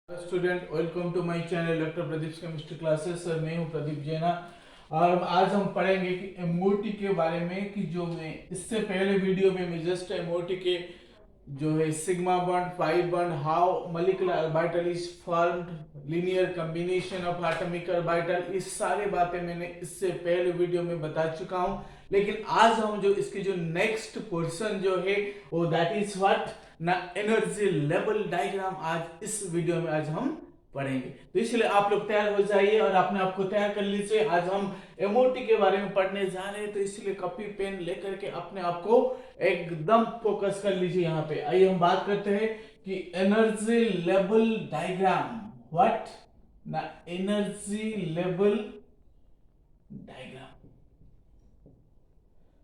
Student welcome to my channel doctor Pradeep chemistry classes. Sir मैं हूं प्रदीप जैना और आज हम पढ़ेंगे कि एमओटी के बारे में। कि जो मैं इससे पहले वीडियो में मैं जस्ट एमओटी के जो है sigma bond, pi bond, how molecular orbital is formed, linear combination of atomic orbital, इस सारी बातें मैंने इससे पहले वीडियो में बता चुका हूं। लेकिन आज हम जो इसकी जो नेक्स्ट पोर्शन जो है वो दैट इज व्हाट ना एनर्जी लेवल डायग्राम आज इस वीडियो में आज हम पढ़ेंगे। तो इसलिए आप लोग तैयार हो जाइए और अपने आप को तैयार कर लीजिए। आज हम एमओटी के बारे में पढ़ने जा रहे हैं, तो इसलिए कॉपी पेन लेकर के अपने आप को एकदम फोकस कर लीजिए। यहाँ पे आइए हम बात करते हैं कि एनर्जी लेवल डायग्राम, व्हाट ना energy level diagram.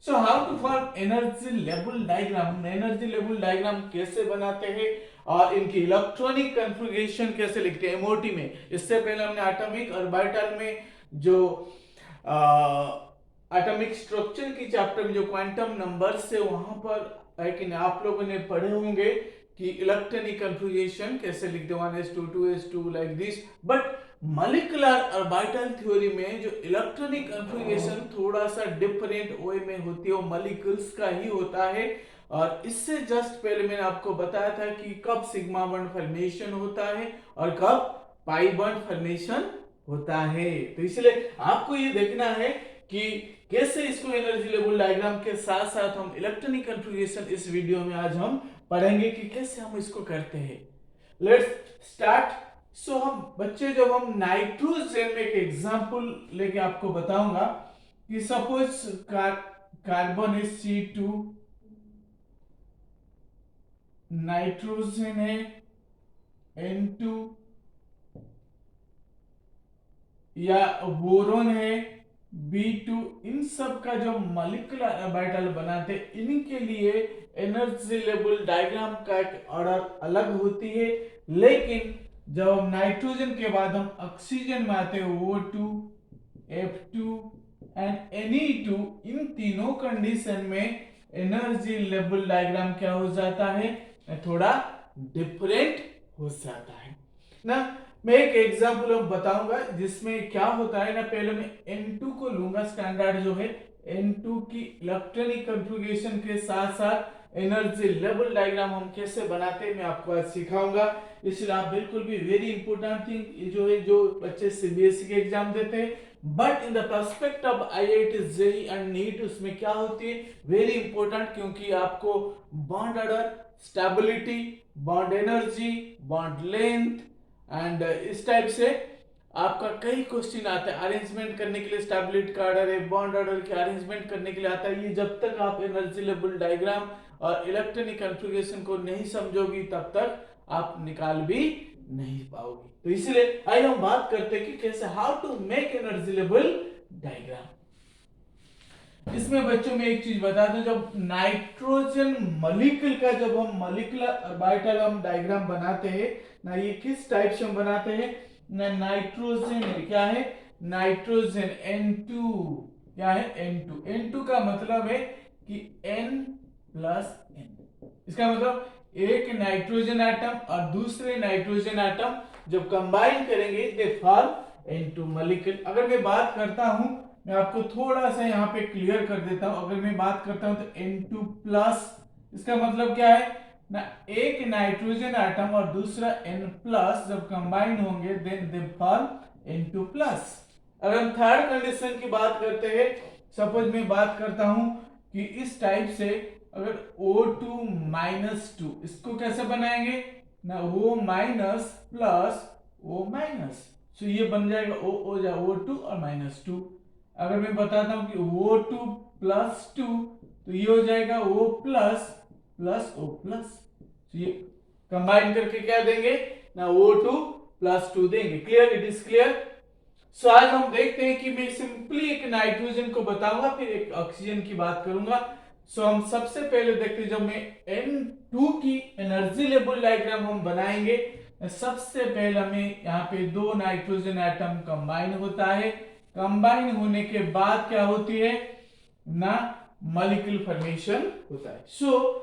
So how to form energy level diagram. Energy level diagram कैसे बनाते हैं और इनकी इलेक्ट्रॉनिक कॉन्फ़िगरेशन कैसे लिखते हैं एमओटी में। इससे पहले हमने एटॉमिक ऑर्बिटल में जो एटॉमिक स्ट्रक्चर की चैप्टर में जो क्वांटम नंबर्स है वहां पर लेकिन आप लोगों ने पढ़े होंगे कि इलेक्ट्रॉनिक कॉन्फ़िगरेशन कैसे लिखते हैं 1s2 2s2 like this. But molecular orbital theory में जो इलेक्ट्रॉनिक कॉन्फ़िगरेशन थोड़ा सा डिफरेंट वे में होती है, वो मॉलिक्यूल्स का ही होता है। और इससे जस्ट पहले मैंने आपको बताया था कि कब सिग्मा बॉन्ड फॉर्मेशन होता है और कब पाई बॉन्ड फॉर्मेशन होता है। तो इसलिए आपको ये देखना है कि कैसे इसको एनर्जी लेवल डायग्राम के साथ साथ हम इलेक्ट्रॉनिक कॉन्फ़िगरेशन इस वीडियो में आज हम पढ़ेंगे कि कैसे हम इसको करते हैं। Let's start. सो हम बच्चे जब हम नाइट्रोजन में एक एग्जांपल लेके आपको बताऊंगा कि suppose carbon is C2, nitrogen है N2 या बोरोन है B2, इन सब का जो मॉलिक्यूलर ऑर्बिटल बनाते हैं इनके लिए एनर्जी लेवल डायग्राम का एक ऑर्डर अलग होती है। लेकिन जब हम नाइट्रोजन के बाद हम ऑक्सीजन में आते हैं O2, F2 एंड Ne2, इन तीनों कंडीशन में एनर्जी लेवल डायग्राम क्या हो जाता है, थोड़ा डिफरेंट हो जाता है ना। मैं एक एग्जांपल बताऊंगा जिसमें क्या होता है ना। पहले मैं N2 को लूंगा स्टैंडर्ड जो है N2 की इलेक्ट्रॉनिक कॉन्फ़िगरेशन के साथ साथ एनर्जी लेवल डायग्राम हम कैसे बनाते हैं मैं आपको आज सिखाऊंगा। इसलिए आप बिल्कुल भी वेरी इंपॉर्टेंट थिंग जो है, जो बच्चे सीबीएसई के एग्जाम देते हैं but in the perspect of IIT JEE and NEET, उसमें क्या होती है वेरी इंपॉर्टेंट, क्योंकि आपको bond order, stability, bond energy, bond length and इस टाइप से आपका कई क्वेश्चन आता है। अरेंजमेंट करने के लिए स्टेबिलिटी का ऑर्डर है, बॉन्ड ऑर्डर के अरेंजमेंट करने के लिए आता है। ये जब तक आप एनर्जी लेवल डायग्राम और इलेक्ट्रॉनिक कॉन्फ़िगरेशन को नहीं समझोगी तब तक आप निकाल भी नहीं पाओगे। तो इसलिए आइए हम बात करते हैं कि कैसे how to make energy level diagram. इसमें बच्चों में एक चीज बता दूं, जब नाइट्रोजन मॉलिक्यूल का जब हम मॉलिक्यूलर ऑर्बिटल हम डायग्राम बनाते हैं ना, ये किस टाइप से हम बनाते हैं ना, नाइट्रोजन क्या है, नाइट्रोजन N2, क्या है N2। N2 का मतलब है कि N प्लस N। इसका मतलब एक नाइट्रोजन एटम और दूसरे नाइट्रोजन एटम जब कंबाइन करेंगे दे फॉर्म N2 मॉलिक्यूल। अगर मैं बात करता हूं, मैं आपको थोड़ा सा यहाँ पे क्लियर कर देता हूं। अगर मैं बात करता हूं तो N2 प्लस, इसका मतलब क्या है ना, एक नाइट्रोजन एटम और दूसरा N प्लस जब कंबाइन होंगे then they form N2 plus. अगर हम थर्ड कंडीशन की बात करते हैं, सपोज मैं बात करता हूं कि इस टाइप से अगर O2 माइनस 2, इसको कैसे बनाएंगे ना, O minus plus O minus, तो ये बन जाएगा O2 और माइनस 2। अगर मैं बताता हूं कि O2 प्लस 2 तो ये हो जाएगा O plus plus O plus, तो ये कंबाइन करके क्या देंगे ना, O2 प्लस 2 देंगे। Clear, it is clear. So आज हम देखते हैं कि मैं सिंपली एक नाइट्रोजन को बताऊंगा फिर एक ऑक्सीजन की बात करूंगा। सो हम सबसे पहले देखते हैं, जब मैं N2 की एनर्जी लेवल डायग्राम हम बनाएंगे, सबसे पहले हमें यहाँ पे दो नाइट्रोजन एटम कंबाइन होता है। कंबाइन होने के बाद क्या होती है ना, मॉलिक्यूल फॉर्मेशन होता है। सो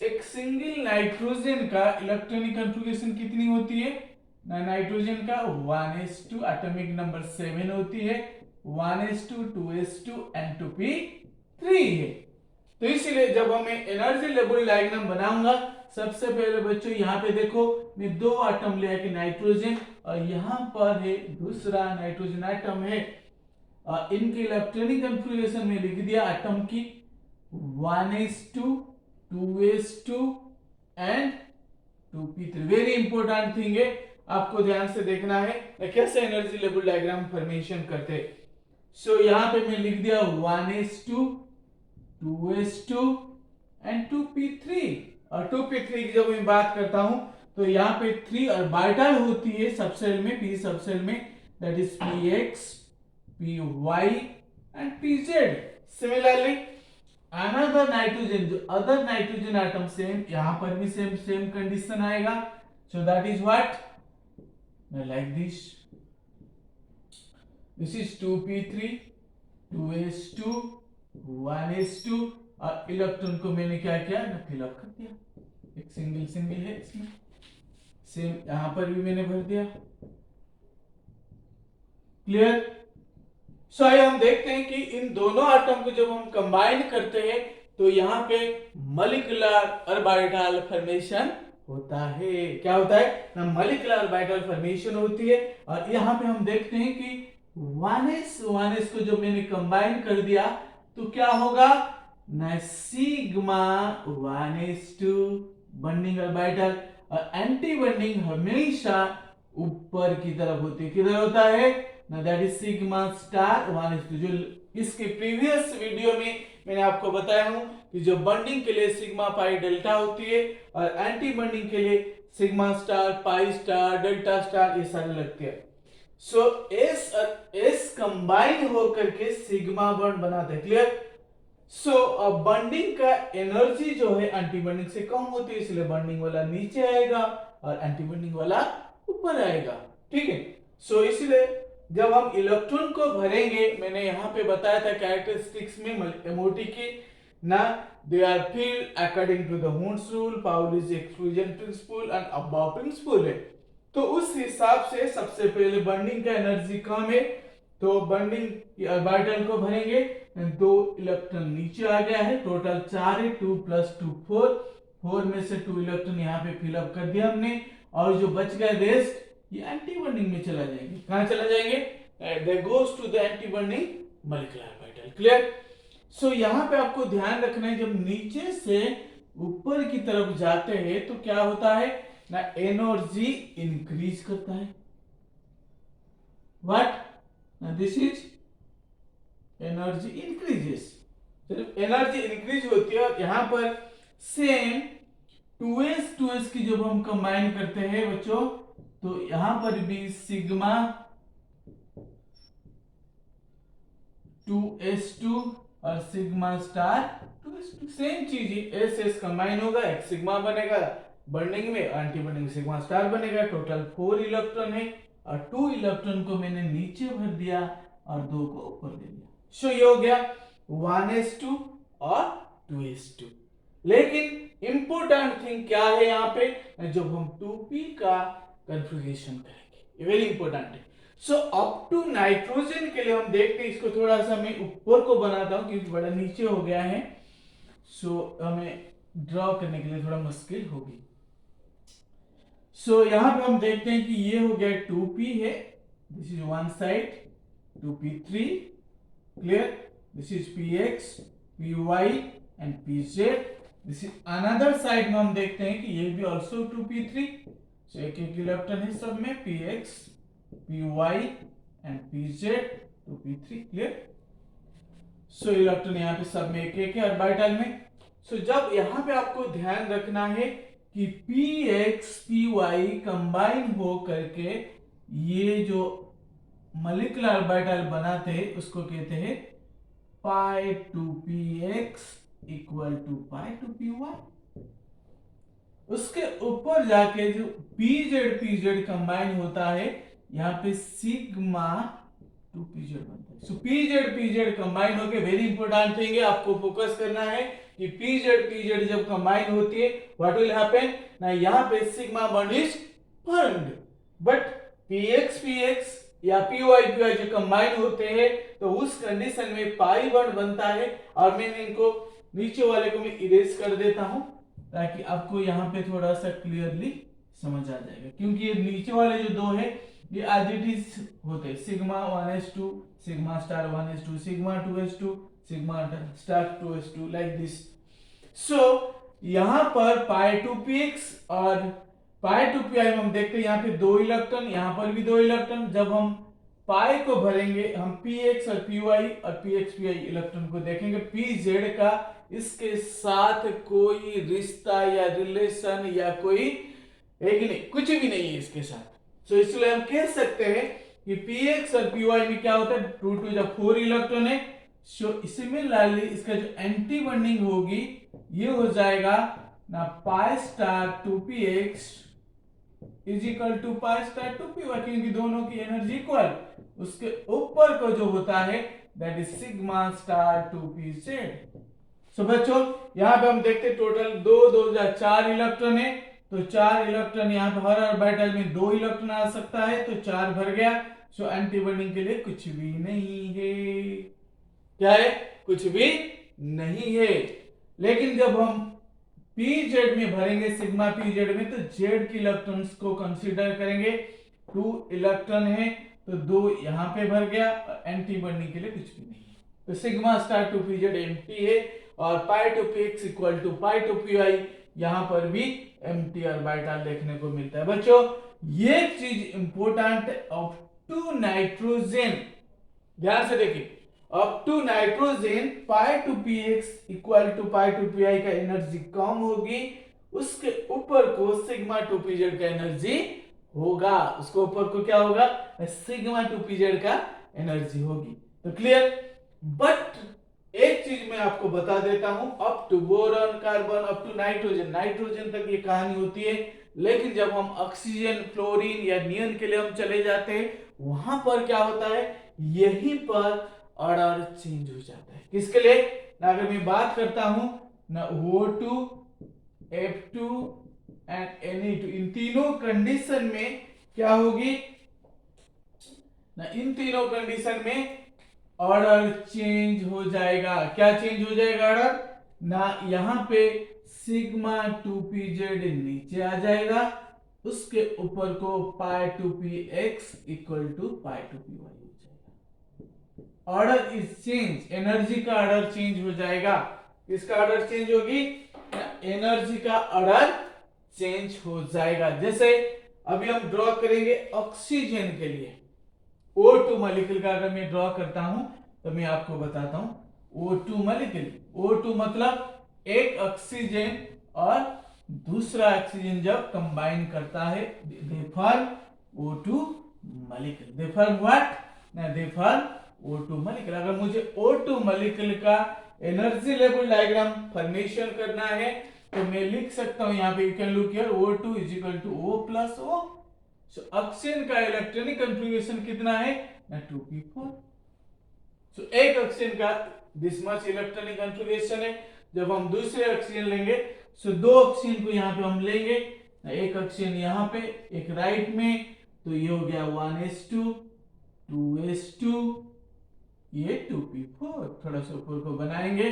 एक सिंगल नाइट्रोजन का इलेक्ट्रॉनिक कॉन्फ़िगरेशन कितनी होती है ना नाइट्रोजन का 1s2 एटॉमिक नंबर 7 होती है, 1s2 2s2 एंड 2p3 है। तो इसलिए जब हमें एनर्जी लेवल डायग्राम बनाऊंगा, सबसे पहले बच्चों यहाँ पे देखो मैं दो एटम ले आके नाइट्रोजन और यहाँ पर है दूसरा नाइट्रोजन एटम है, इनकी इलेक्ट्रॉनिक कॉन्फ़िगरेशन में लिख दिया एटम की 1s2 2s2 and 2p3। Very important thing है, आपको ध्यान से देखना है कैसे एनर्जी लेवल डायग्राम फॉर्मेशन करते हैं। सो यहाँ पे मैं लिख दिया 1s2 2s2 एंड 2p3। और 2p3 की जब मैं बात करता हूं तो यहाँ पे 3 ऑर्बिटल होती है सबसेल में, p सबसेल में, that is px py and pz। Similarly another nitrogen, जो अदर नाइट्रोजन एटम सेम, यहां पर भी सेम कंडीशन आएगा। So that is what like this is 2p3 2s2 1s2 और इलेक्ट्रॉन को मैंने क्या किया ना फिलअप कर दिया, एक सिंगल है इसमें, सेम यहां पर भी मैंने भर दिया। क्लियर? सो आइए हम देखते हैं कि इन दोनों एटम को जब हम कंबाइन करते हैं तो यहाँ पे मॉलिक्यूलर ऑर्बिटल फॉर्मेशन होता है। क्या होता है ना, मॉलिक्यूलर ऑर्बिटल फॉर्मेशन होती है। और यहाँ पे हम देखते हैं कि 1s को जब मैंने कंबाइन कर दिया तो क्या होगा ना, सिग्मा 1s2 बॉन्डिंग ऑर्बिटल, और एंटी बॉन्डिंग हमेशा ऊपर की तरफ होती है। किधर होता है ना, that is sigma star 1s2। जो इसके प्रीवियस वीडियो में मैंने आपको बताया हूं कि जो बॉन्डिंग के लिए सिग्मा पाई डेल्टा होती है और एंटी बॉन्डिंग के लिए sigma star pi star delta star ये सारे लगते हैं। सो एस कंबाइन होकर के सिग्मा बॉन्ड बनाते हैं। क्लियर? सो बॉन्डिंग का एनर्जी जो है एंटी बॉन्डिंग से कम होती है, इसलिए बॉन्डिंग वाला नीचे आएगा और एंटी बॉन्डिंग वाला ऊपर आएगा। ठीक है? सो इसलिए जब हम इलेक्ट्रॉन को भरेंगे, मैंने यहाँ पे बताया था कैरेक्टरिस्टिक्स में एमओटी की ना, they are filled according to the Hund's rule, Pauli's exclusion principle and Aufbau principle है। तो उस हिसाब से सबसे पहले बॉन्डिंग का एनर्जी कम है तो बॉन्डिंग ऑर्बिटल को भरेंगे, दो इलेक्ट्रॉन नीचे आ गया है, टोटल 4 है, 2 + 2 4 में से 2 इलेक्ट्रॉन यहाँ पे फिलअप कर दिया हमने, और जो बच गया रेस्ट ये एंटी बॉन्डिंग में चला जाएंगे। कहां चला जाएंगे? They goes to the anti bonding molecular orbital. Clear? So यहां पे आपको ध्यान रखना है, जब नीचे से ऊपर की तरफ जाते हैं तो क्या होता है ना, एनर्जी इंक्रीज करता है। What? This is energy increases. Energy increase होती है और यहां पर सेम 2s की जब हम कंबाइन करते हैं बच्चों तो यहां पर भी सिग्मा 2s2 और सिग्मा स्टार 2s2 सेम चीज ही, एस कंबाइन होगा, एक सिग्मा बनेगा बॉन्डिंग में, एंटी बॉन्डिंग सिग्मा स्टार बनेगा। टोटल 4 इलेक्ट्रॉन है और 2 इलेक्ट्रॉन को मैंने नीचे भर दिया और 2 को ऊपर दे दिया। सो ये हो गया 1s2 और 2s2। लेकिन इंपॉर्टेंट थिंग क्या है यहाँ पे, जब हम 2p का कॉन्फ़िगरेशन करेंगे, ये वेरी इंपॉर्टेंट है। सो अप टू नाइट्रोजन के लिए हम देखते हैं, इसको थोड़ा सा मैं ऊपर को बनाता हूं क्योंकि बड़ा नीचे हो गया है, सो हमें ड्रॉ करने के लिए थोड़ा मुश्किल होगी। सो यहां पे हम देखते हैं कि ये हो गया 2p है, this is one side 2p3। Clear? This is px py and pz। This is another side में हम देखते हैं कि ये भी आल्सो 2p3। सो एक इलेक्ट्रॉन है सब में, px py and pz 2p3। Clear? So electron यहाँ पे सब में एक है ऑर्बिटल में। सो जब यहाँ पे आपको ध्यान रखना है कि px py कंबाइन हो करके ये जो मॉलिक्यूलर ऑर्बिटल बनाते हैं उसको कहते हैं pi to px equal to pi to py। उसके ऊपर जाके जो pz कंबाइन होता है, यहाँ पे सिग्मा 2pz बनता है। सो pz कंबाइन होके, वेरी इंपॉर्टेंट थिंग है, आपको फोकस करना है कि pz जब कंबाइन होती है व्हाट विल हैपन ना, यहाँ पे sigma bond is formed, but px या py जो कंबाइन होते हैं तो उस कंडीशन में पाई बॉन्ड बनता है। और मैं इनको नीचे वाले को मैं इरेज कर देता हूं ताकि आपको यहाँ पे थोड़ा सा क्लियरली समझ आ जाएगा, क्योंकि ये नीचे वाले जो दो है ये एज इट इज होते हैं, sigma 1s2 sigma star 1s2 sigma 2s2 sigma star 2s2 like this. So यहाँ पर पाई टू px और पाई टू पी हम देखते हैं यहाँ पे दो इलेक्ट्रॉन, यहाँ पर भी दो इलेक्ट्रॉन। जब हम पाई को भरेंगे हम px और py और px py इलेक्ट्रॉन को देखेंगे, pz का इसके साथ कोई रिश्ता या रिलेशन या कोई है कि नहीं, कुछ भी नहीं है इसके साथ। सो इसलिए हम कह सकते हैं कि px और py में क्या होता है, 2 2 जब 4 इलेक्ट्रॉन है। सो सिमिलरली इसका जो एंटी बॉन्डिंग होगी ये हो जाएगा ना pi star 2px is equal to pi star 2py, क्योंकि दोनों की एनर्जी इक्वल। उसके ऊपर को जो होता है that is sigma star 2pz। सो बच्चों यहाँ पे हम देखते हैं टोटल 4 इलेक्ट्रॉन है, तो 4 इलेक्ट्रॉन यहाँ पे हर ऑर्बिटल में 2 इलेक्ट्रॉन आ सकता है, तो 4 भर गया। सो एंटी बॉन्डिंग के लिए कुछ भी नहीं है, क्या है, कुछ भी नहीं है। लेकिन जब हम pz में भरेंगे सिग्मा pz में तो z के इलेक्ट्रॉन्स को कंसीडर करेंगे। 2 इलेक्ट्रॉन है तो 2 यहाँ पे भर गया, और एंटी बॉन्डिंग के लिए कुछ भी नहीं है। तो सिग्मा स्टार 2pz एम्प्टी है और pi two px equal to pi two py यहाँ पर भी एम्प्टी ऑर्बिटल देखने को मिलता है। बच्चों ये चीज इंपॉर्टेंट है। अप टू नाइट्रोजन, ध्यान से देखिए, up to nitrogen pi two px equal to pi two py का एनर्जी कम होगी, उसके ऊपर को सिग्मा 2pz का एनर्जी होगा, उसके ऊपर को क्या होगा, सिग्मा 2pz का एनर्जी होगी। तो क्लियर। बट एक चीज मैं आपको बता देता हूं, up to boron carbon up to nitrogen, nitrogen तक ये कहानी होती है। लेकिन जब हम ऑक्सीजन फ्लोरीन या नियन के लिए हम चले जाते हैं वहां पर क्या होता है, यहीं पर ऑर्डर चेंज हो जाता है। किसके लिए ना, अगर मैं बात करता हूं ना O2 F2 एंड Na2, इन तीनों कंडीशन में क्या होगी ना, इन तीनों कंडीशन में ऑर्डर चेंज हो जाएगा। क्या चेंज हो जाएगा ऑर्डर ना, यहां पे सिग्मा 2pz नीचे आ जाएगा, उसके ऊपर को पाई 2px equal to pi 2py हो जाएगा। ऑर्डर इज चेंज, एनर्जी का ऑर्डर चेंज हो जाएगा। किसका ऑर्डर चेंज होगी, एनर्जी का ऑर्डर चेंज हो जाएगा। जैसे अभी हम ड्रॉ करेंगे ऑक्सीजन के लिए O2 मॉलिक्यूल का अगर मैं ड्रॉ करता हूं तो मैं आपको बताता हूं O2 मॉलिक्यूल। O2 मतलब एक ऑक्सीजन और दूसरा ऑक्सीजन जब कंबाइन करता है they form O2 molecule. They form what ना, दे फॉर्म O2 मॉलिक्यूल। अगर मुझे O2 मॉलिक्यूल का एनर्जी लेवल डायग्राम फॉर्मेशन करना है तो मैं लिख सकता हूं, यहाँ पे you can look here O2 is equal to O plus O। So oxygen का इलेक्ट्रॉनिक कंट्रीब्यूशन कितना है ना, 2p4। सो एक ऑक्सीजन का दिस मच इलेक्ट्रॉनिक कंट्रीब्यूशन है। जब हम दूसरे ऑक्सीजन लेंगे सो दो ऑक्सीजन को यहाँ पे हम लेंगे, एक ऑक्सीजन यहाँ पे एक राइट में, तो ये हो गया 1s2 2s2 ये 2p4। थोड़ा सा ऊपर को बनाएंगे,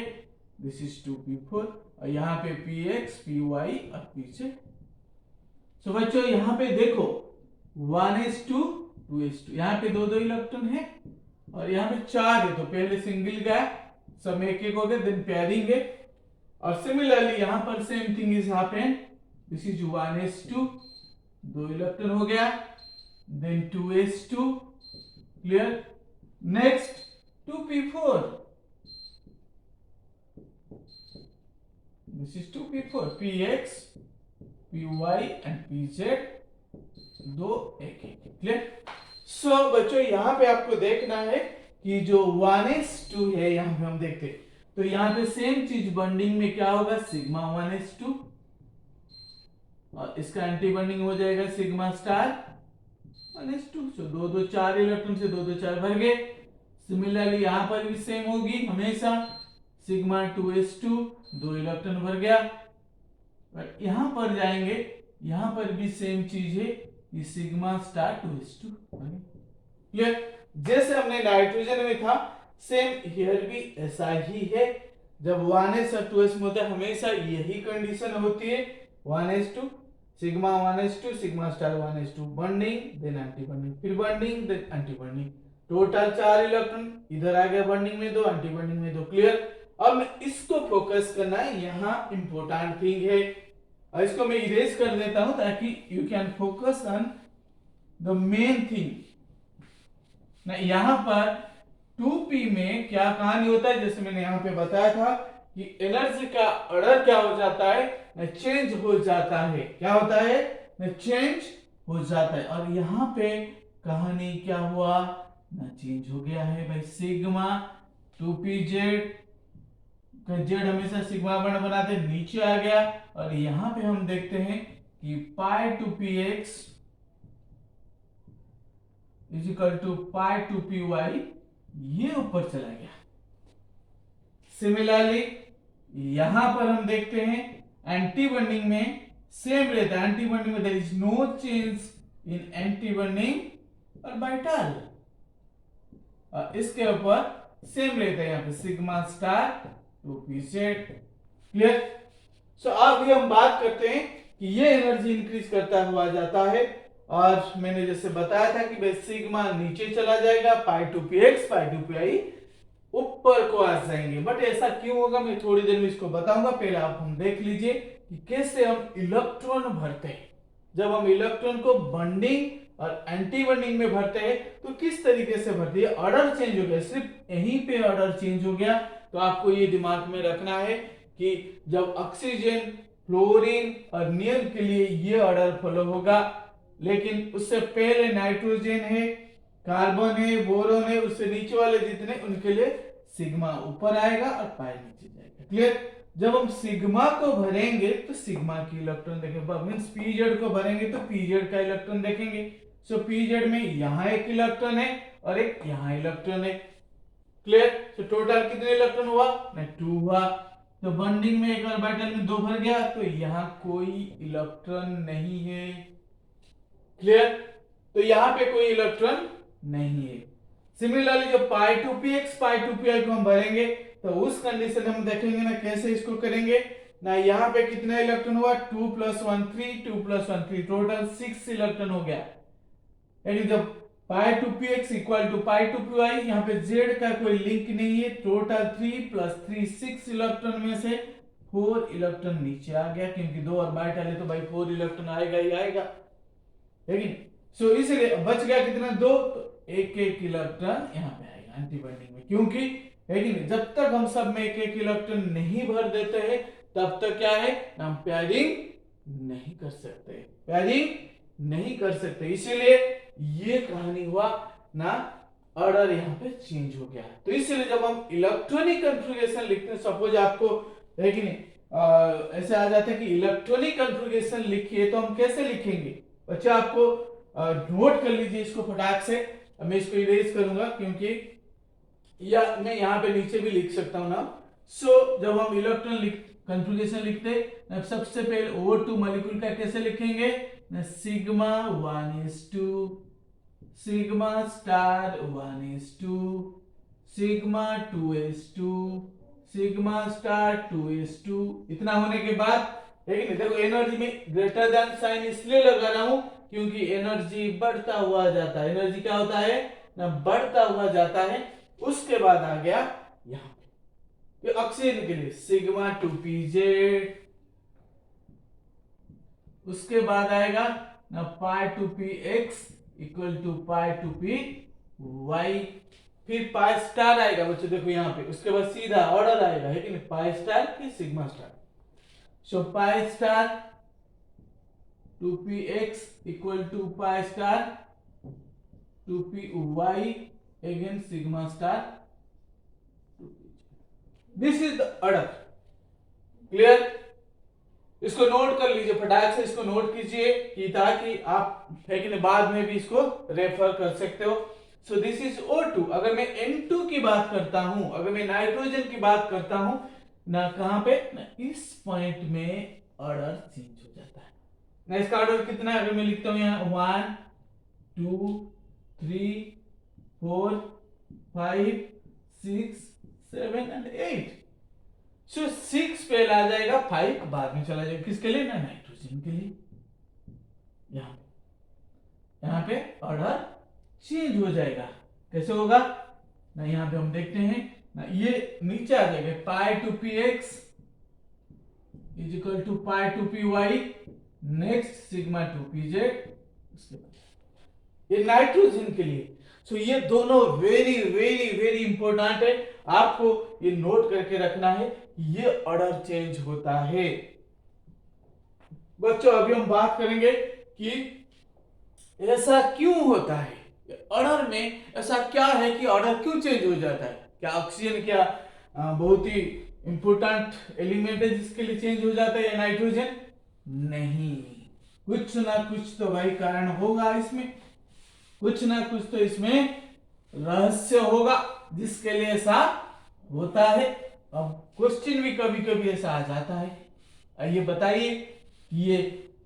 दिस इज 2p4 और यहाँ पे px py और pz। सो बच्चों यहाँ पे देखो 1s2 2s2, यहाँ पे दो इलेक्ट्रॉन है और यहाँ पे 4 है, तो पहले सिंगल गया, सब एक एक हो गए, देन पेयरिंग है। और सिमिलरली यहाँ पर same thing is happened, this is 1s2 दो इलेक्ट्रॉन हो गया, then 2s2 clear. Next 2p4, this is 2p4 px py and pz दो एक एक क्लियर। सो बच्चों यहाँ पे आपको देखना है कि जो 1s2 है, यहाँ पे हम देखते हैं तो यहाँ पे सेम चीज बॉन्डिंग में क्या होगा, सिग्मा 1s2 और इसका एंटी बॉन्डिंग हो जाएगा सिग्मा स्टार 1s2। सो दो 4 इलेक्ट्रॉन से दो 4 भर गए। सिमिलरली यहाँ पर भी सेम होगी हमेशा, सिग्मा 2s2 दो इलेक्ट्रॉन भर गया। यहाँ पर जाएंगे, यहाँ पर भी सेम चीज है, ये सिग्मा स्टार 2s2। क्लियर? जैसे हमने नाइट्रोजन में था, सेम हियर भी ऐसा ही है। जब 1s और 2s में होता है हमेशा यही कंडीशन होती है, 1s2 sigma 1s2 sigma star 1s2, bonding then anti bonding, फिर bonding then anti bonding, total 4 electron, इधर आ गया बॉन्डिंग में 2, एंटी बॉन्डिंग में 2। क्लियर? अब मैं इसको फोकस करना है, यहाँ इंपॉर्टेंट थिंग है, और इसको मैं इरेज कर देता हूं ताकि you can focus on the main thing ना। यहां पर 2p में क्या कहानी होता है, जैसे मैंने यहां पे बताया था कि एनर्जी का ऑर्डर क्या हो जाता है ना, चेंज हो जाता है। क्या होता है ना, चेंज हो जाता है। और यहां पे कहानी क्या हुआ ना, चेंज हो गया है भाई। सिग्मा 2pz का जेड हमेशा सिग्मा बॉन्ड बनाते नीचे आ गया, और यहां पे हम देखते हैं कि pi 2px is equal to pi 2py, ये ऊपर चला गया। सिमिलरली यहां पर हम देखते हैं एंटी बॉन्डिंग में सेम रहता है, एंटी बॉन्डिंग में there is no change in anti bonding orbital, और इसके ऊपर सेम रहता है यहाँ पे सिग्मा स्टार 2pz। क्लियर? सो अभी हम बात करते हैं कि ये एनर्जी इंक्रीज करता हुआ जाता है, और मैंने जैसे बताया था कि भाई सिग्मा नीचे चला जाएगा, पाई 2px पाई 2pi ऊपर को आ जाएंगे। बट ऐसा क्यों होगा मैं थोड़ी देर में इसको बताऊंगा, पहले आप हम देख लीजिए कि कैसे हम इलेक्ट्रॉन भरते हैं। जब हम इलेक्ट्रॉन को बॉन्डिंग और एंटी बॉन्डिंग में भरते हैं तो किस तरीके से भरते हैं। ऑर्डर चेंज हो गया, सिर्फ यहीं पे ऑर्डर चेंज हो गया। तो आपको ये दिमाग में रखना है कि जब ऑक्सीजन, फ्लोरीन और नियन के लिए ये ऑर्डर फॉलो होगा, लेकिन उससे पहले नाइट्रोजन है, कार्बन है, बोरोन है, उससे नीचे वाले जितने उनके लिए सिग्मा ऊपर आएगा और पाई नीचे जाएगा। क्लियर? जब हम सिग्मा को भरेंगे तो सिग्मा की इलेक्ट्रॉन देखेंगे, मींस पीजेड को भरेंगे तो पीजेड का इलेक्ट्रॉन देखेंगे। सो पीजेड में यहां एक इलेक्ट्रॉन है और एक यहां इलेक्ट्रॉन है। क्लियर? तो टोटल कितने इलेक्ट्रॉन हुआ ना, 2 हुआ। तो बॉन्डिंग में एक ऑर्बिटल में 2 भर गया, तो यहां कोई इलेक्ट्रॉन नहीं है। क्लियर? तो यहां पे कोई इलेक्ट्रॉन नहीं है। सिमिलरली जो पाई 2px पाई 2pi को हम भरेंगे तो उस कंडीशन में हम देखेंगे ना कैसे इसको करेंगे ना। यहाँ पे कितना इलेक्ट्रॉन हुआ, 2 + 1 3, 2 + 1 3, टोटल 6 इलेक्ट्रॉन हो गया। यानी जब पाई 2px equal to pi 2py, यहाँ पे z का कोई लिंक नहीं है, टोटल 3 + 3 6 इलेक्ट्रॉन में से 4 इलेक्ट्रॉन नीचे आ गया, क्योंकि 2 ऑर्बिटल है तो भाई 4 इलेक्ट्रॉन आएगा ही आएगा, लेकिन सो इसलिए बच गया कितना, 2। तो एक एक इलेक्ट्रॉन यहाँ पे आएगा एंटी बॉन्डिंग में, क्योंकि लेकिन जब तक हम सब में एक एक इलेक्ट्रॉन नहीं भर देते हैं तब तक क्या है, हम पेयरिंग नहीं कर सकते, पेयरिंग नहीं कर सकते। इसीलिए ये कहानी हुआ ना, ऑर्डर यहाँ पे चेंज हो गया। तो इसलिए जब हम इलेक्ट्रॉनिक कॉन्फ़िगरेशन लिखते हैं, सपोज आपको है कि नहीं ऐसे आ जाता है कि इलेक्ट्रॉनिक कॉन्फ़िगरेशन लिखिए, तो हम कैसे लिखेंगे बच्चा, आपको नोट कर लीजिए इसको फटाक से। मैं इसको इरेज करूंगा क्योंकि या मैं यहाँ पे नीचे भी लिख सकता हूं ना। सो जब हम इलेक्ट्रॉन कॉन्फ़िगरेशन लिखते हैं, सबसे पहले O2 मॉलिक्यूल का कैसे लिखेंगे ना, sigma 1s2 sigma star 1s2 sigma 2s2 sigma star 2s2। इतना होने के बाद लेकिन देखो एनर्जी में ग्रेटर देन साइन इसलिए लगा रहा हूं क्योंकि एनर्जी बढ़ता हुआ जाता है। एनर्जी क्या होता है ना, बढ़ता हुआ जाता है। उसके बाद आ गया यहां पे ऑक्सीजन के लिए सिग्मा 2pz, उसके बाद आएगा ना पाई 2px equal to pi 2py, फिर पाई स्टार आएगा बच्चों देखो यहाँ पे, उसके बाद सीधा ऑर्डर आएगा है कि नहीं, पाई स्टार फिर sigma star. So pi star 2px equal to pi star 2py again sigma star 2pz। This is the order. Clear? इसको नोट कर लीजिए फटाक से, इसको नोट कीजिए कि ताकि आप फेंकने बाद में भी इसको रेफर कर सकते हो। सो दिस इज O2। अगर मैं N2 की बात करता हूं, अगर मैं नाइट्रोजन की बात करता हूं ना, कहां पे ना, इस पॉइंट में ऑर्डर चेंज हो जाता है ना इसका ऑर्डर कितना है, अगर मैं लिखता हूं यहाँ 1 2 3 4 5 6 7 एंड 8। सो 6 पहले आ जाएगा, 5 बाद में चला जाएगा, किसके लिए, ना नाइट्रोजन के लिए। यहाँ पे ऑर्डर चेंज हो जाएगा। कैसे होगा ना, यहाँ पे हम देखते हैं ना, ये नीचे आ जाएगा, pi two P X is equal to pi two P Y, next sigma two P Z, ये नाइट्रोजन के लिए। सो ये दोनों वेरी वेरी वेरी इंपॉर्टेंट है, आपको ये नोट करके रखना है, ये ऑर्डर चेंज होता है। बच्चों अभी हम बात करेंगे कि ऐसा क्यों होता है, ऑर्डर में ऐसा क्या है कि ऑर्डर क्यों चेंज हो जाता है। क्या ऑक्सीजन क्या बहुत ही इंपॉर्टेंट एलिमेंट है जिसके लिए चेंज हो जाता है, या नाइट्रोजन? नहीं, कुछ ना कुछ तो भाई कारण होगा इसमें, कुछ ना कुछ तो इसमें रहस्य होगा जिसके लिए ऐसा होता है। अब क्वेश्चन भी कभी कभी ऐसा आ जाता है, आइए बताइए कि ये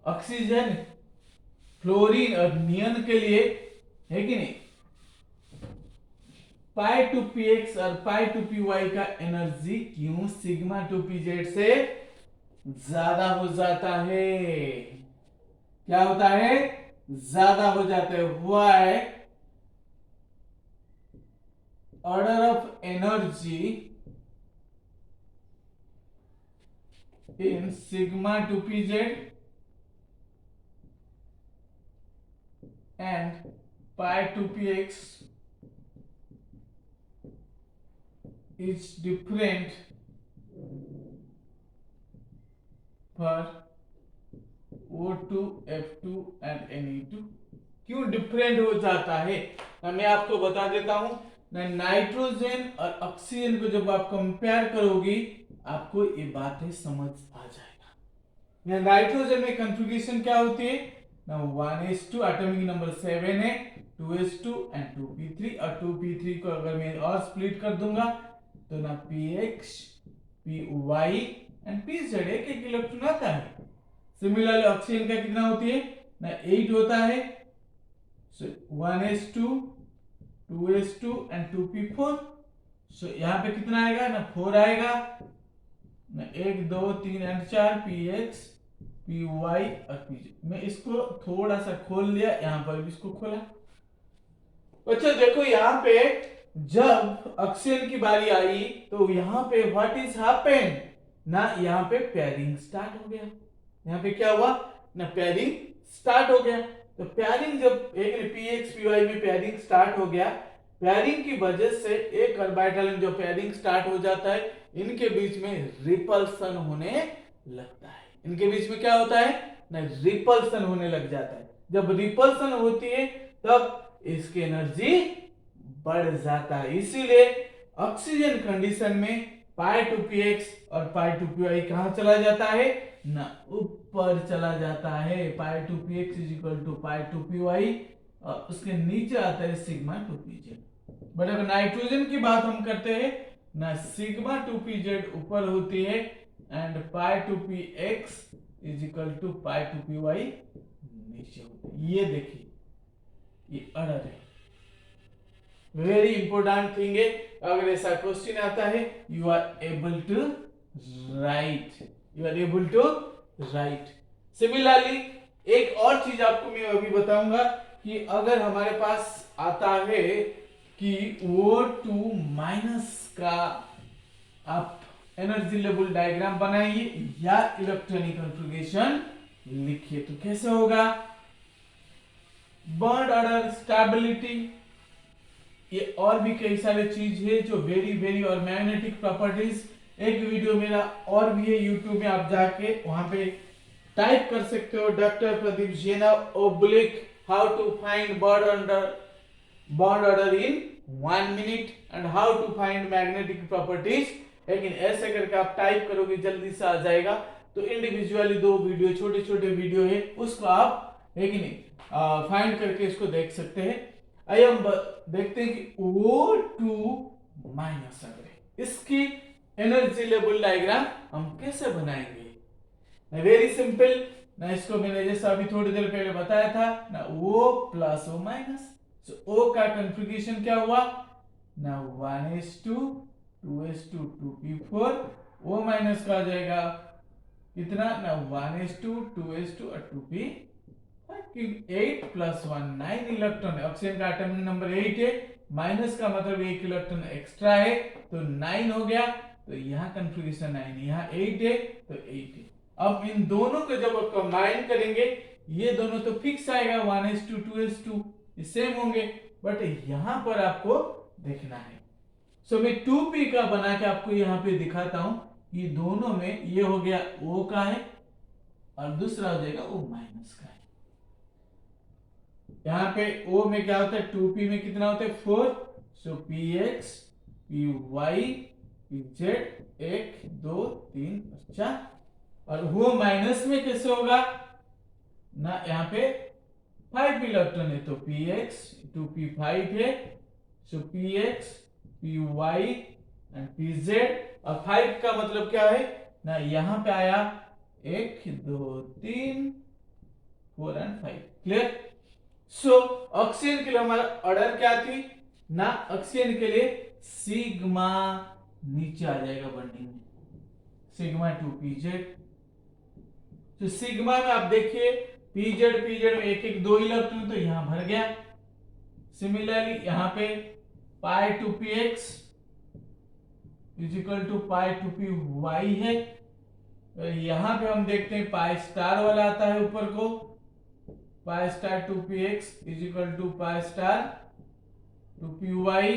ऑक्सीजन फ्लोरीन और नियन के लिए है कि नहीं, पाई टू पी एक्स और पाई टू पी वाई का एनर्जी क्यों सिग्मा टू पी जेड से ज्यादा हो जाता है? क्या होता है, ज्यादा हो जाता है। Why order of energy in sigma two P Z and pi to px is different for O2, F2 and Ne2। क्यों डिफरेंट हो जाता है ना, मैं आपको बता देता हूं ना, नाइट्रोजन और ऑक्सीजन को जब आप कंपेयर करोगे आपको ये बातें समझ आ जाएगा। नाइट्रोजन में कॉन्फ़िगरेशन क्या होती है ना, 1s2 एटॉमिक नंबर 7 है, 2s2 एंड 2p3, और 2p3 को अगर मैं और स्प्लिट कर दूंगा तो ना px py एंड pz एक एक इलेक्ट्रॉन आता है। सिमिलरली ऑक्सीजन का कितना होती है ना, 8 होता है, सो 1s2 2s2 एंड 2p4। सो यहाँ पे कितना आएगा ना, 4 आएगा ना, 1 2 3 एंड 4 px पी वाई और पी जे। मैं इसको थोड़ा सा खोल लिया, यहां पर भी इसको खोला। अच्छा देखो यहाँ पे जब ऑक्सीजन की बारी आई तो यहाँ पे व्हाट इज हैपेंड ना, यहाँ पे पेयरिंग स्टार्ट हो गया। यहाँ पे क्या हुआ ना, पेयरिंग स्टार्ट हो गया। तो पेयरिंग जब एक पीएक्स पीवाई में पेयरिंग स्टार्ट हो गया, पेयरिंग की वजह से एक ऑर्बिटल में जो पेयरिंग स्टार्ट हो जाता है, इनके बीच में रिपल्सन होने लगता है। इनके बीच में क्या होता है ना, रिपल्सन होने लग जाता है। जब रिपल्सन होती है तब इसकी एनर्जी बढ़ जाता है। इसीलिए ऑक्सीजन कंडीशन में पाई टू पी एक्स और पाई टू पी वाई कहां चला जाता है ना, ऊपर चला जाता है। Pi two P X is equal to pi two P Y, और उसके नीचे आता है sigma two P Z. But अगर नाइट्रोजन की बात हम करते हैं ना, सिग्मा टू पी जेड ऊपर होती है and pi two P X is equal to pi two P Y नीचे होती है। ये देखिए ये ऑर्डर है, वेरी इंपॉर्टेंट थिंग है। अगर ऐसा क्वेश्चन आता है you are able to write, you are able to write. Similarly एक और चीज आपको मैं अभी बताऊंगा कि अगर हमारे पास आता है कि O2 माइनस का आप एनर्जी लेवल डायग्राम बनाइए या इलेक्ट्रॉनिक कॉन्फ़िगरेशन लिखिए, तो कैसे होगा, बॉन्ड ऑर्डर, स्टेबिलिटी, ये और भी कई सारे चीज है जो वेरी वेरी, और मैग्नेटिक प्रॉपर्टीज। एक वीडियो मेरा और भी है यूट्यूब में, आप जाके वहां पे टाइप कर सकते हो, doctor Pradeep Jena oblique how to find bond order in 1 minute and how to find magnetic properties. लेकिन ऐसे करके आप टाइप करोगे जल्दी से आ जाएगा। तो इंडिविजुअली 2 वीडियो, छोटे छोटे वीडियो है, उसको आप है कि नहीं फाइंड करके इसको देख सकते हैं। आइए हम देखते हैं कि O2 माइनस इसकी एनर्जी लेवल डायग्राम हम कैसे बनाएंगे। वेरी सिंपल, ना इसको मैंने जैसा अभी थोड़ी देर पहले बताया था ना, O प्लस O माइनस। तो O का कन्फिग्रेशन क्या हुआ ना, 1s2 2s2 2p4, O minus का आ जाएगा कितना ना, 1s2 2s2 और 2p 8 प्लस 1 9 इलेक्ट्रॉन। ऑक्सीजन का एटॉमिक नंबर 8 है, माइनस का मतलब 1 इलेक्ट्रॉन एक्स्ट्रा है तो 9 हो गया। तो यहाँ कन्फिग्रेशन 9 है, यहाँ 8 है तो 8 है। अब इन दोनों को जब कंबाइन करेंगे ये दोनों तो फिक्स आएगा, 1s2 2s2 ये सेम होंगे, बट यहाँ पर आपको देखना है। सो मैं 2p का बना के आपको यहाँ पे दिखाता हूं। ये दोनों में ये हो गया O का है और दूसरा हो जाएगा O माइनस का है। यहाँ पे O में क्या होता है, 2p में कितना होता है 4, सो px py pz 1 2 3 और 4। और वो माइनस में कैसे होगा ना, यहाँ पे 5 इलेक्ट्रॉन है तो px 2p5 है, सो px py एंड pz। और 5 का मतलब क्या है ना, यहाँ पे आया 1 2 3 4 एंड 5। क्लियर। सो ऑक्सीजन के लिए हमारा ऑर्डर क्या थी ना, ऑक्सीजन के लिए सिग्मा नीचे आ जाएगा बॉन्डिंग में, सिग्मा 2pz। तो सिग्मा में आप देखिए pz pz में एक एक 2 इलेक्ट्रॉन तो यहां भर गया। सिमिलरली यहां पे pi 2px is equal to pi 2py है। तो यहां पे हम देखते हैं पाई स्टार वाला आता है ऊपर को, pi star 2px is equal to pi star 2py।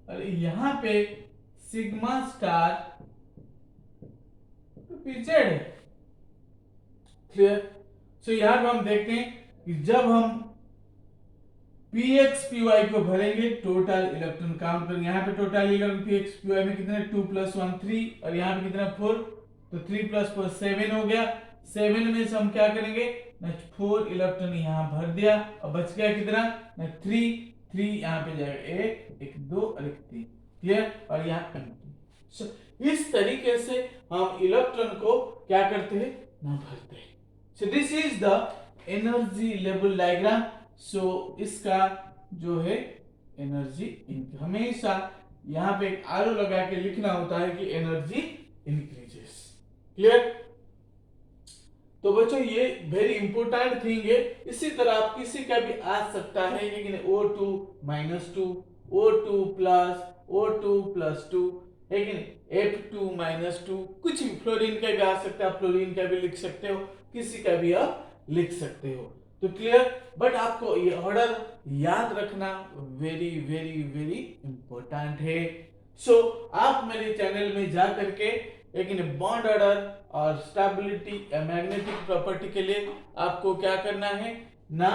और यहां पे सिग्मा स्टार 2pz है। क्लियर। सो यहां पे हम देखते हैं कि जब हम px py को भरेंगे टोटल इलेक्ट्रॉन काउंट करेंगे, यहाँ पे टोटल इलेक्ट्रॉन px py में कितने 2 + 1 3 और यहाँ पे कितना 4, तो 3 + 4 7 हो गया। 7 में से हम क्या करेंगे ना, 4 इलेक्ट्रॉन यहाँ भर दिया और बच गया कितना ना 3 यहाँ पे जाएगा 1 1 2 और 1 3। क्लियर। और यहाँ इस तरीके से हम इलेक्ट्रॉन को क्या करते हैं ना, भरते हैं। So this is the energy level diagram. So इसका जो है एनर्जी हमेशा यहाँ पे एक आरो लगा के लिखना होता है कि एनर्जी इंक्रीजेस। क्लियर। तो बच्चों ये वेरी इंपॉर्टेंट थिंग है। इसी तरह आप किसी का भी आ सकता है, लेकिन O2 -2 O2 प्लस O2 + 2 लेकिन F2 -2 कुछ भी, फ्लोरीन का भी आ सकता है, फ्लोरीन का भी लिख सकते हो, किसी का भी आप लिख सकते हो। तो क्लियर। बट आपको ये ऑर्डर याद रखना वेरी वेरी वेरी इंपॉर्टेंट है। सो आप मेरे चैनल में जा करके लेकिन बॉन्ड ऑर्डर और स्टेबिलिटी या मैग्नेटिक प्रॉपर्टी के लिए आपको क्या करना है ना,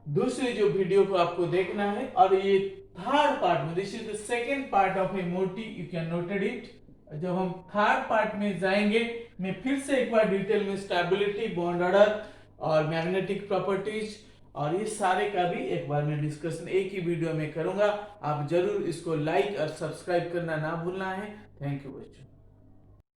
दूसरी जो वीडियो को आपको देखना है। और ये थर्ड पार्ट में, this is the second part of MOT, you can noted it. जब हम थर्ड पार्ट में जाएंगे मैं फिर से एक बार डिटेल में स्टेबिलिटी, बॉन्ड ऑर्डर और मैग्नेटिक प्रॉपर्टीज और ये सारे का भी एक बार में डिस्कशन एक ही वीडियो में करूंगा। आप जरूर इसको लाइक और सब्सक्राइब करना ना भूलना है। थैंक यू बच्चों।